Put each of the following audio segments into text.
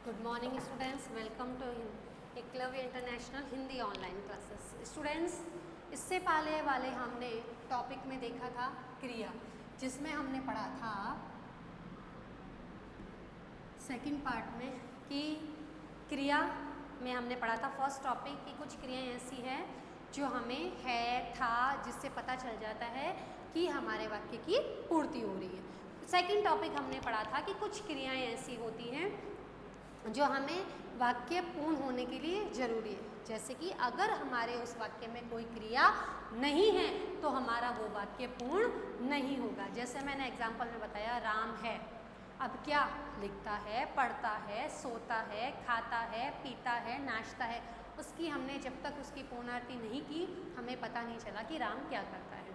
Good morning students, welcome to Eklavya international Hindi online classes. Students, इससे पहले वाले हमने टॉपिक में देखा था क्रिया, जिसमें हमने पढ़ा था सेकंड पार्ट में कि क्रिया में हमने पढ़ा था फर्स्ट टॉपिक कि कुछ क्रियाएं ऐसी हैं जो हमें है था जिससे पता चल जाता है कि हमारे वाक्य की पूर्ति हो रही है। सेकंड टॉपिक हमने पढ़ा था कि कुछ क्रियाएं ऐसी होती हैं जो हमें वाक्य पूर्ण होने के लिए ज़रूरी है। जैसे कि अगर हमारे उस वाक्य में कोई क्रिया नहीं है तो हमारा वो वाक्य पूर्ण नहीं होगा। जैसे मैंने एग्जाम्पल में बताया, राम है। अब क्या लिखता है, पढ़ता है, सोता है, खाता है, पीता है, नाचता है, उसकी हमने जब तक उसकी पूर्णार्थी नहीं की हमें पता नहीं चला कि राम क्या करता है।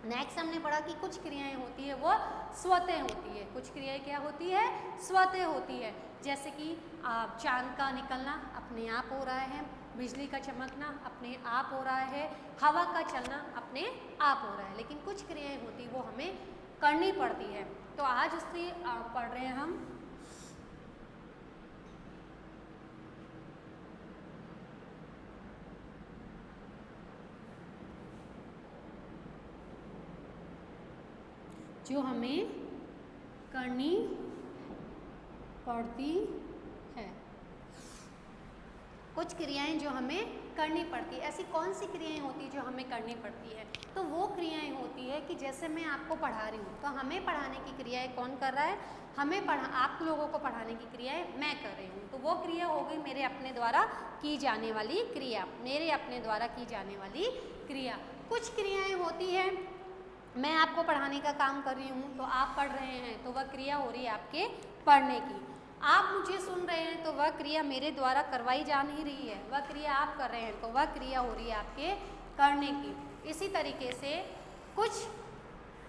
नेक्स्ट हमने पढ़ा कि कुछ क्रियाएं होती है वो स्वतः होती है। कुछ क्रियाएं क्या होती है? स्वतः होती है। जैसे कि चांद का निकलना अपने आप हो रहा है, बिजली का चमकना अपने आप हो रहा है, हवा का चलना अपने आप हो रहा है। लेकिन कुछ क्रियाएं होती वो हमें करनी पड़ती है। तो आज उससे पढ़ रहे हैं हम जो हमें करनी पड़ती है। कुछ क्रियाएं जो हमें करनी पड़ती है। ऐसी कौन सी क्रियाएं होती है जो हमें करनी पड़ती है? तो वो क्रियाएं होती है कि जैसे मैं आपको पढ़ा रही हूँ तो हमें पढ़ाने की क्रियाएं कौन कर रहा है? आप लोगों को पढ़ाने की क्रियाएं मैं कर रही हूँ। तो वो क्रिया हो गई मेरे अपने द्वारा की जाने वाली क्रिया, मेरे अपने द्वारा की जाने वाली क्रिया। कुछ क्रियाएं होती हैं मैं आपको पढ़ाने का काम कर रही हूँ तो आप पढ़ रहे हैं तो वह क्रिया हो रही है आपके पढ़ने की। आप मुझे सुन रहे हैं तो वह क्रिया मेरे द्वारा करवाई जा नहीं रही है, वह क्रिया आप कर रहे हैं तो वह क्रिया हो रही है आपके करने की। इसी तरीके से कुछ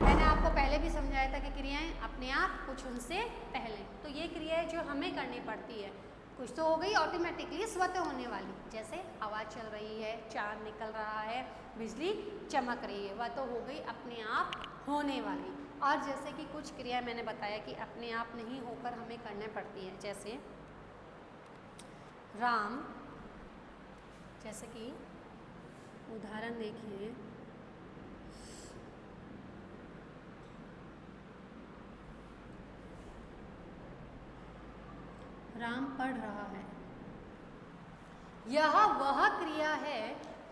मैंने आपको पहले भी समझाया था कि क्रियाएं अपने आप, कुछ उनसे पहले। तो ये क्रियाएं जो हमें करनी पड़ती है, कुछ तो हो गई ऑटोमेटिकली स्वतः होने वाली, जैसे हवा चल रही है, चांद निकल रहा है, बिजली चमक रही है, वह तो हो गई अपने आप होने वाली। और जैसे कि कुछ क्रिया मैंने बताया कि अपने आप नहीं होकर हमें करना पड़ती है, जैसे राम, जैसे कि उदाहरण देखिए, राम पढ़ रहा है। यह वह क्रिया है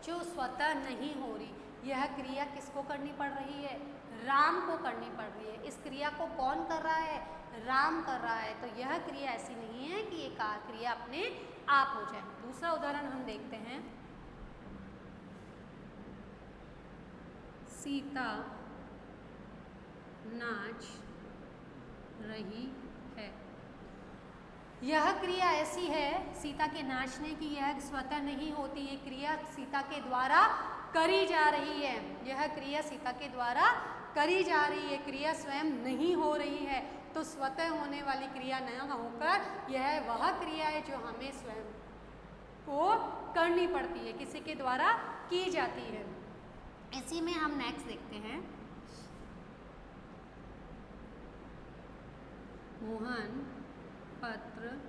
जो स्वतः नहीं हो रही। यह क्रिया किसको करनी पड़ रही है? राम को करनी पड़ रही है। इस क्रिया को कौन कर रहा है? राम कर रहा है। तो यह क्रिया ऐसी नहीं है कि एक क्रिया अपने आप हो जाए। दूसरा उदाहरण हम देखते हैं, सीता नाच रही है। यह क्रिया ऐसी है, सीता के नाचने की, यह स्वतः नहीं होती। ये क्रिया सीता के द्वारा करी जा रही है। यह क्रिया सीता के द्वारा करी जा रही है, क्रिया स्वयं नहीं हो रही है। तो स्वतः होने वाली क्रिया न होकर यह वह क्रिया है जो हमें स्वयं को करनी पड़ती है, किसी के द्वारा की जाती है। इसी में हम नेक्स्ट देखते हैं, मोहन पत्र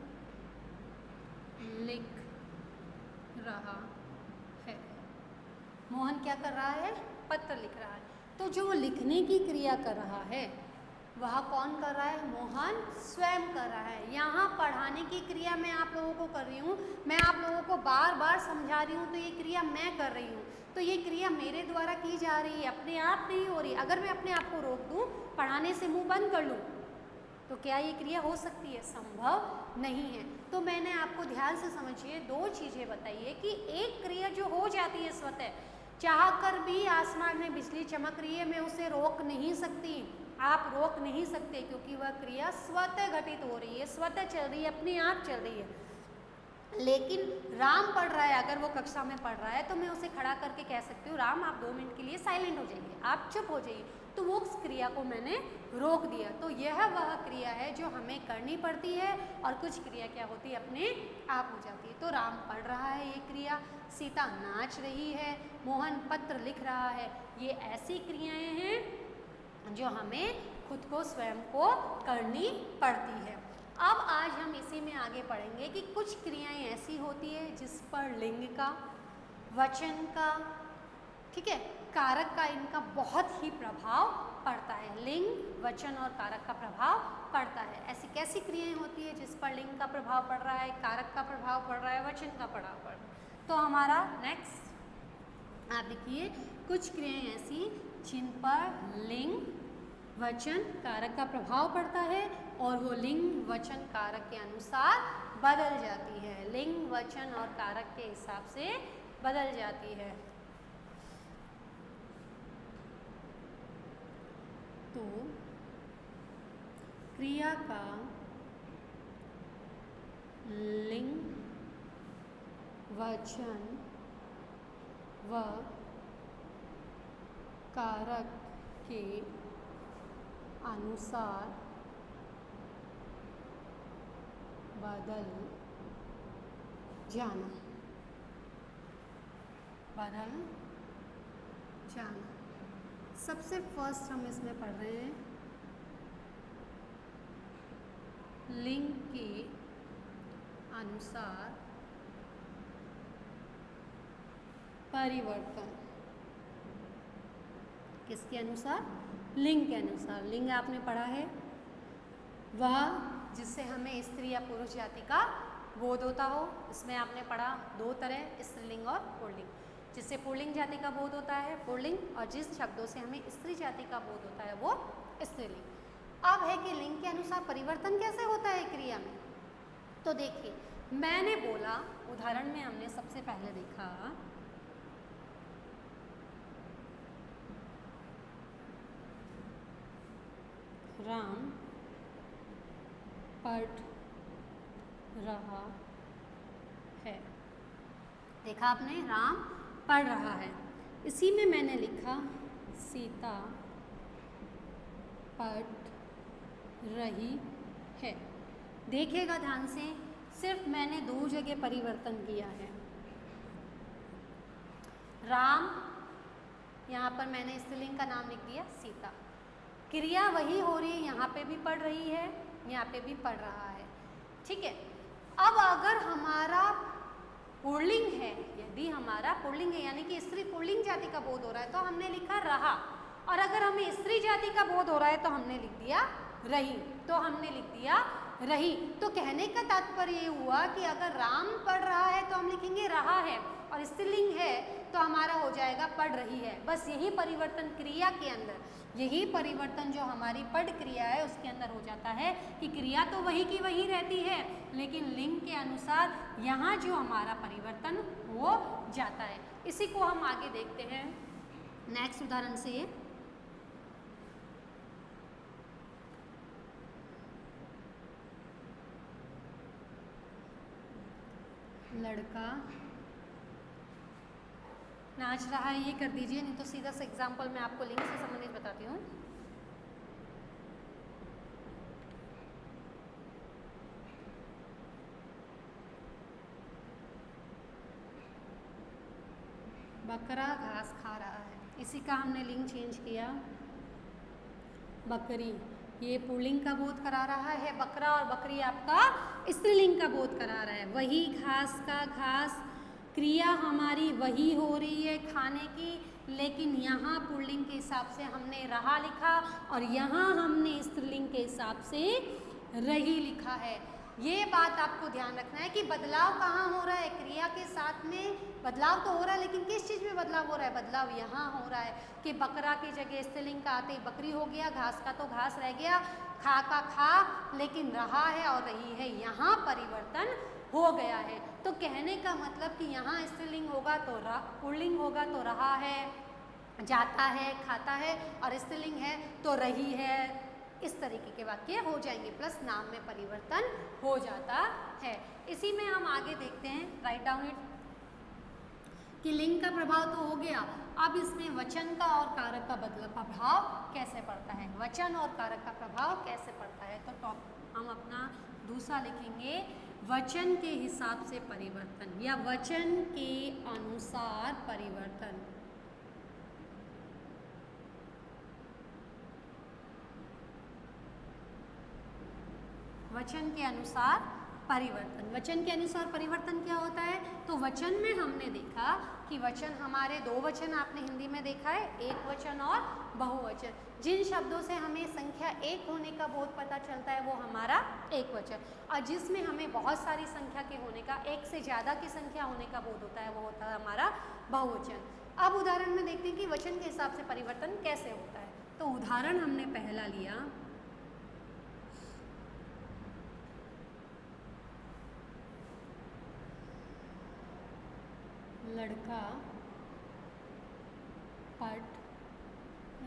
लिख रहा है। मोहन क्या कर रहा है? पत्र लिख रहा है। तो जो लिखने की क्रिया कर रहा है वह कौन कर रहा है? मोहन स्वयं कर रहा है। यहाँ पढ़ाने की क्रिया मैं आप लोगों को कर रही हूँ, मैं आप लोगों को बार बार समझा रही हूँ, तो ये क्रिया मैं कर रही हूँ। तो ये क्रिया मेरे द्वारा की जा रही है, अपने आप नहीं हो रही। अगर मैं अपने आप को रोक दूँ, पढ़ाने से मुँह बंद कर लूँ, तो क्या ये क्रिया हो सकती है? संभव नहीं है। तो मैंने आपको ध्यान से समझिए, दो चीज़ें बताइए कि एक क्रिया जो हो जाती है स्वतः, चाह कर भी आसमान में बिजली चमक रही है, मैं उसे रोक नहीं सकती, आप रोक नहीं सकते, क्योंकि वह क्रिया स्वतः घटित हो रही है, स्वतः चल रही है, अपने आप चल रही है। लेकिन राम पढ़ रहा है, अगर वो कक्षा में पढ़ रहा है तो मैं उसे खड़ा करके कह सकती हूँ, राम आप 2 मिनट के लिए साइलेंट हो जाइए, आप चुप हो जाइए। तो वो उस क्रिया को मैंने रोक दिया। तो यह वह क्रिया है जो हमें करनी पड़ती है, और कुछ क्रिया क्या होती है? अपने आप हो जाती है। तो राम पढ़ रहा है ये क्रिया, सीता नाच रही है, मोहन पत्र लिख रहा है, ये ऐसी क्रियाएं हैं जो हमें खुद को, स्वयं को करनी पड़ती है। अब आज हम इसी में आगे पढ़ेंगे कि कुछ क्रियाएं ऐसी होती है जिस पर लिंग का, वचन का, ठीक है, कारक का, इनका बहुत ही प्रभाव पड़ता है। लिंग, वचन और कारक का प्रभाव पड़ता है। ऐसी कैसी क्रियाएं होती है जिस पर लिंग का प्रभाव पड़ रहा है, कारक का प्रभाव पड़ रहा है, वचन का प्रभाव पड़ रहा है। तो हमारा नेक्स्ट आप देखिए, कुछ क्रियाएं ऐसी जिन पर लिंग, वचन, कारक का प्रभाव पड़ता है और वो लिंग, वचन, कारक के अनुसार बदल जाती है। लिंग, वचन और कारक के हिसाब से बदल जाती है। तो क्रिया का लिंग, वचन व कारक के अनुसार बदल जाना, बदल जाना। सबसे फर्स्ट हम इसमें पढ़ रहे हैं लिंग के अनुसार परिवर्तन। किसके अनुसार? लिंग के अनुसार। लिंग आपने पढ़ा है वह जिससे हमें स्त्री या पुरुष जाति का बोध होता हो। इसमें आपने पढ़ा दो तरह, स्त्रीलिंग और पुल्लिंग। जिससे पुल्लिंग जाति का बोध होता है पुल्लिंग, और जिस शब्दों से हमें स्त्री जाति का बोध होता है वो स्त्रीलिंग। अब है कि लिंग के अनुसार परिवर्तन कैसे होता है क्रिया में। तो देखिए, मैंने बोला, उदाहरण में हमने सबसे पहले देखा राम पढ़ रहा है। देखा आपने, राम पढ़ रहा है। इसी में मैंने लिखा सीता पढ़ रही है। देखिएगा ध्यान से, सिर्फ मैंने दो जगह परिवर्तन किया है। राम, यहाँ पर मैंने स्त्रीलिंग का नाम लिख दिया सीता। क्रिया वही हो रही है, यहाँ पे भी पढ़ रही है, यहाँ पे भी पढ़ रहा है, ठीक है। अब अगर हमारा पुल्लिंग है, यदि हमारा पुल्लिंग है यानी कि स्त्री पुल्लिंग जाति का बोध हो रहा है तो हमने लिखा रहा, और अगर हमें स्त्री जाति का बोध हो रहा है तो हमने लिख दिया रही, तो हमने लिख दिया रही। तो कहने का तात्पर्य ये हुआ कि अगर राम पढ़ रहा है तो हम लिखेंगे रहा है, और स्त्रीलिंग है तो हमारा हो जाएगा पढ़ रही है। बस यही परिवर्तन क्रिया के अंदर, यही परिवर्तन जो हमारी पढ़ क्रिया है उसके अंदर हो जाता है कि क्रिया तो वही की वही रहती है, लेकिन लिंग के अनुसार यहाँ जो हमारा परिवर्तन हो जाता है। इसी को हम आगे देखते हैं नेक्स्ट उदाहरण से। लड़का नाच रहा है, ये कर दीजिए, नहीं तो सीधा सा एग्जाम्पल मैं आपको लिंग से संबंधित बताती हूँ। बकरा घास खा रहा है, इसी का हमने लिंग चेंज किया बकरी। ये पुल्लिंग का बोध करा रहा है बकरा, और बकरी आपका स्त्रीलिंग का बोध करा रहा है। वही घास का घास, क्रिया हमारी वही हो रही है खाने की, लेकिन यहाँ पुल्लिंग के हिसाब से हमने रहा लिखा और यहाँ हमने स्त्रीलिंग के हिसाब से रही लिखा है। ये बात आपको ध्यान रखना है कि बदलाव कहाँ हो रहा है। क्रिया के साथ में बदलाव तो हो रहा है, लेकिन किस चीज़ में बदलाव हो रहा है? बदलाव यहाँ हो रहा है कि बकरा की जगह स्त्रीलिंग का आते ही बकरी हो गया, घास का तो घास रह गया, खा का खा, लेकिन रहा है और रही है, यहाँ परिवर्तन हो गया है। तो कहने का मतलब कि यहाँ स्त्रीलिंग होगा तो पुल्लिंग होगा तो रहा है, जाता है, खाता है, और स्त्रीलिंग है तो रही है। इस तरीके के वाक्य हो जाएंगे, प्लस नाम में परिवर्तन हो जाता है। इसी में हम आगे देखते हैं, राइट डाउन इट, कि लिंग का प्रभाव तो हो गया, अब इसमें वचन का और कारक का प्रभाव कैसे पड़ता है। वचन और कारक का प्रभाव कैसे पड़ता है, तो हम अपना दूसरा लिखेंगे वचन के हिसाब से परिवर्तन या वचन के अनुसार परिवर्तन। वचन के अनुसार परिवर्तन। वचन के अनुसार परिवर्तन क्या होता है? तो वचन में हमने देखा कि वचन हमारे दो वचन आपने हिंदी में देखा है, एक वचन और बहुवचन। जिन शब्दों से हमें संख्या एक होने का बोध पता चलता है वो हमारा एक वचन, और जिसमें हमें बहुत सारी संख्या के होने का, एक से ज़्यादा की संख्या होने का बोध होता है वो होता है हमारा बहुवचन। अब उदाहरण में देखते हैं कि वचन के हिसाब से परिवर्तन कैसे होता है। तो उदाहरण हमने पहला लिया, लड़का पढ़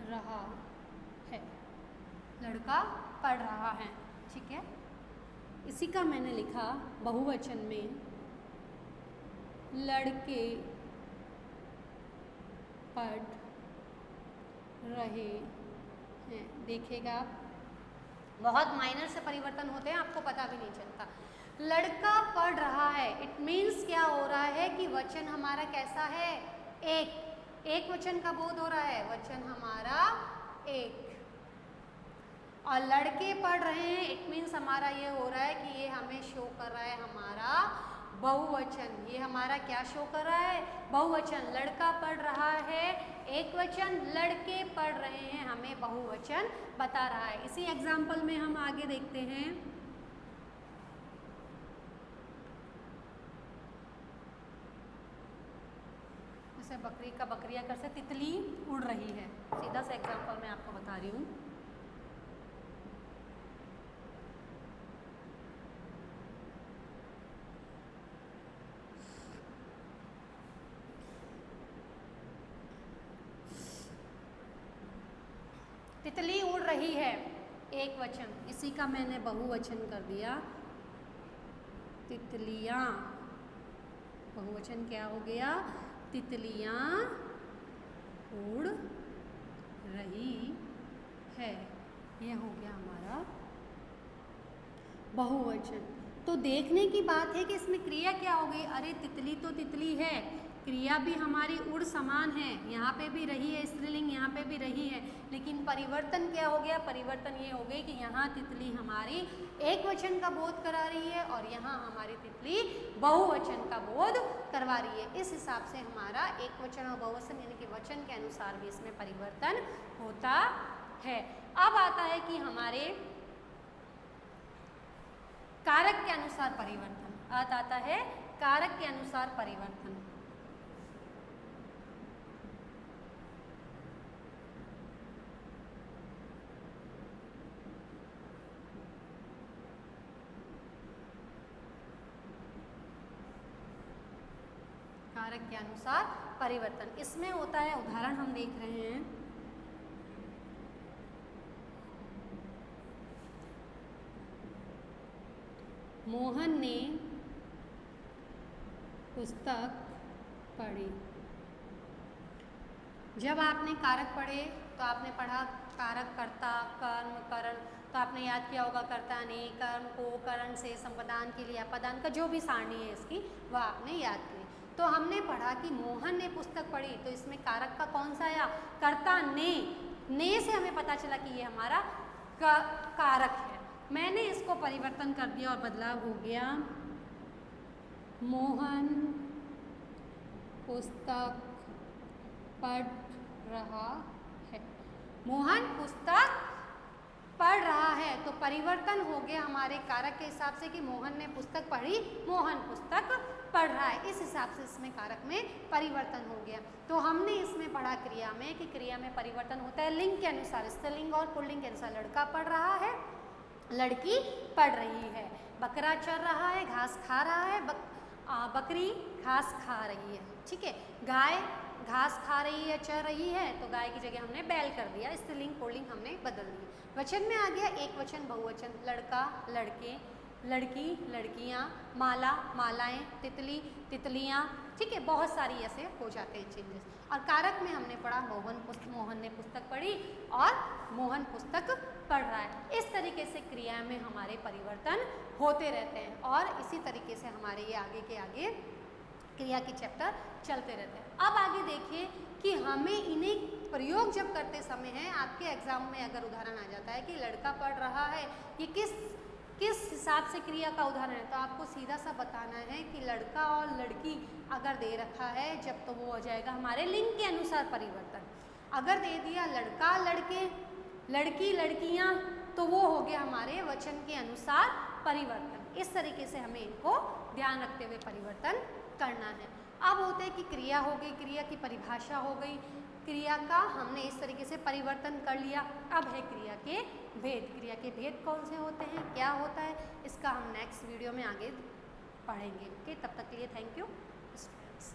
रहा है। लड़का पढ़ रहा है, ठीक है। इसी का मैंने लिखा बहुवचन में, लड़के पढ़ रहे हैं। देखिएगा आप, बहुत माइनर से परिवर्तन होते हैं, आपको पता भी नहीं चलता। लड़का पढ़ रहा है, इट मीन्स क्या हो रहा है कि वचन हमारा कैसा है? एक वचन का बोध हो रहा है, वचन हमारा एक। और लड़के पढ़ रहे हैं, इट मीन्स हमारा ये हो रहा है कि ये हमें शो कर रहा है हमारा बहुवचन। ये हमारा क्या शो कर रहा है? बहुवचन। लड़का पढ़ रहा है एक वचन, लड़के पढ़ रहे हैं हमें बहुवचन बता रहा है। इसी एग्जाम्पल में हम आगे देखते हैं, जैसे बकरी का बकरिया कर से तितली उड़ रही है। सीधा सा एग्जाम्पल मैं आपको बता रही हूँ। तितली उड़ रही है, एक वचन। इसी का मैंने बहुवचन कर दिया, तितलियाँ। बहुवचन क्या हो गया? तितलियाँ उड़ रही है। यह हो गया हमारा बहुवचन। तो देखने की बात है कि इसमें क्रिया क्या हो गई? अरे तितली तो तितली है, क्रिया भी हमारी उड़ समान है, यहाँ पे भी रही है स्त्रीलिंग, यहाँ पे भी रही है, लेकिन परिवर्तन क्या हो गया? परिवर्तन ये हो गई कि यहाँ तितली हमारी एक वचन का बोध करा रही है और यहाँ हमारी तितली बहुवचन का बोध करवा रही है। इस हिसाब से हमारा एक वचन और बहुवचन यानी कि वचन के अनुसार भी इसमें परिवर्तन होता है। अब आता है कि हमारे कारक के अनुसार परिवर्तन। आता है कारक के अनुसार परिवर्तन। कारक के अनुसार परिवर्तन इसमें होता है, उदाहरण हम देख रहे हैं। मोहन ने पुस्तक पढ़ी। जब आपने कारक पढ़े तो आपने पढ़ा कारक कर्ता, कर्म, करण। तो आपने याद किया होगा कर्ता ने कर्म को करण से संपदान के लिए अपदान का जो भी सारणी है इसकी वह आपने याद की। तो हमने पढ़ा कि मोहन ने पुस्तक पढ़ी, तो इसमें कारक का कौन सा आया? कर्ता ने से हमें पता चला कि ये हमारा कारक है। मैंने इसको परिवर्तन कर दिया और बदलाव हो गया, मोहन पुस्तक पढ़ रहा है। मोहन पुस्तक पढ़ रहा है, तो परिवर्तन हो गया हमारे कारक के हिसाब से कि मोहन ने पुस्तक पढ़ी, मोहन पुस्तक पढ़ रहा है। इस हिसाब से इसमें कारक में परिवर्तन हो गया। तो हमने इसमें पढ़ा क्रिया में कि क्रिया में परिवर्तन होता है लिंग के अनुसार, स्त्रीलिंग और पुल्लिंग के अनुसार। लड़का पढ़ रहा है, लड़की पढ़ रही है, बकरा चर रहा है, घास खा रहा है, बकरी घास खा रही है। ठीक है, गाय घास खा रही है, चर रही है, तो गाय की जगह हमने बैल कर दिया, स्त्रीलिंग पुल्लिंग हमने बदल दी। वचन में आ गया एक वचन, बहुवचन, लड़का, लड़के, लड़की, लड़कियाँ, माला, मालाएं, तितली, तितलियाँ। ठीक है, बहुत सारी ऐसे हो जाते हैं चेंजेस। और कारक में हमने पढ़ा मोहन ने पुस्तक पढ़ी और मोहन पुस्तक पढ़ रहा है। इस तरीके से क्रिया में हमारे परिवर्तन होते रहते हैं और इसी तरीके से हमारे ये आगे के आगे क्रिया के चैप्टर चलते रहते हैं। अब आगे देखिए कि हमें इन्हें प्रयोग जब करते समय है, आपके एग्जाम में अगर उदाहरण आ जाता है कि लड़का पढ़ रहा है, ये किस किस हिसाब से क्रिया का उदाहरण है, तो आपको सीधा सा बताना है कि लड़का और लड़की अगर दे रखा है जब, तो वो हो जाएगा हमारे लिंग के अनुसार परिवर्तन। अगर दे दिया लड़का लड़के, लड़की लड़कियां, तो वो हो गया हमारे वचन के अनुसार परिवर्तन। इस तरीके से हमें इनको ध्यान रखते हुए परिवर्तन करना है। अब होते हैं कि क्रिया हो गई, क्रिया की परिभाषा हो गई, क्रिया का हमने इस तरीके से परिवर्तन कर लिया। अब है क्रिया के भेद। क्रिया के भेद कौन से होते हैं, क्या होता है, इसका हम नेक्स्ट वीडियो में आगे पढ़ेंगे। ओके, तब तक के लिए थैंक यू स्टूडेंट्स।